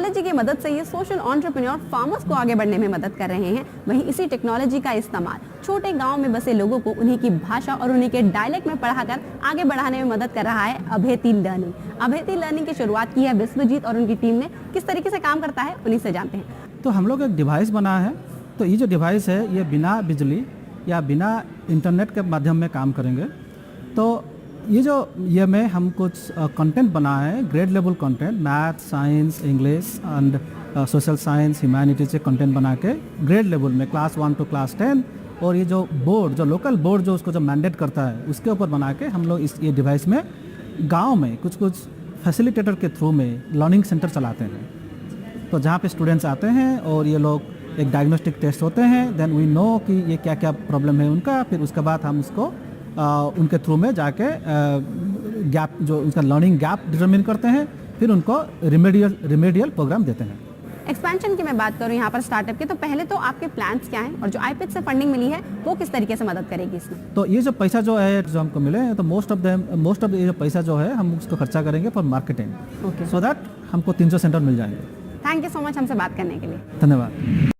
Technology की मदद से ये सोशल एंटरप्रेन्योर फार्मर्स को आगे बढ़ने में मदद कर रहे हैं। वहीं इसी टेक्नोलॉजी का इस्तेमाल छोटे गांव में बसे लोगों को उन्हीं की भाषा और उन्हीं के डायलेक्ट में पढ़ाकर आगे बढ़ाने में मदद कर रहा है अभेती लर्निंग। अभेती लर्निंग की शुरुआत की है विश्वजीत और उनकी टीम ने। किस तरीके से काम करता है उन्हीं से जानते हैं। तो हम लोग एक डिवाइस बना है। तो ये जो डिवाइस है ये बिना बिजली या बिना इंटरनेट के माध्यम में काम करेंगे। तो ये में हम कुछ कंटेंट बना है, grade level content, math, science, English and social science, humanities से कंटेंट बना के ग्रेड लेवल में क्लास 1 to क्लास 10, और ये जो बोर्ड, जो लोकल बोर्ड जो उसको जो मैंडेट करता है उसके ऊपर बना के हम लोग ये डिवाइस में गांव में कुछ फैसिलिटेटर के थ्रू में लर्निंग सेंटर चलाते हैं। तो जहाँ पे स्टूडेंट्स आते हैं और ये लोग एक डायग्नोस्टिक टेस्ट होते हैं, देन वी नो कि ये क्या क्या प्रॉब्लम है उनका। फिर उसके बाद हम उसको उनके थ्रू में जाके गैप, जो उनका लर्निंग गैप डिटरमिन करते हैं, फिर उनको रिमेडियल प्रोग्राम देते हैं। एक्सपेंशन की मैं बात करूं यहाँ पर स्टार्टअप की, तो पहले तो आपके प्लान्स क्या हैं और जो आईपीएच से फंडिंग मिली है वो किस तरीके से मदद करेगी इसमें? तो ये जो पैसा जो है जो हमको मिले, तो मोस्ट ऑफ ये जो पैसा जो है हम उसको खर्चा करेंगे फॉर मार्केटिंग, सो दैट हमको 300 सेंटर मिल जाएंगे। थैंक यू सो मच हमसे बात करने के लिए। धन्यवाद।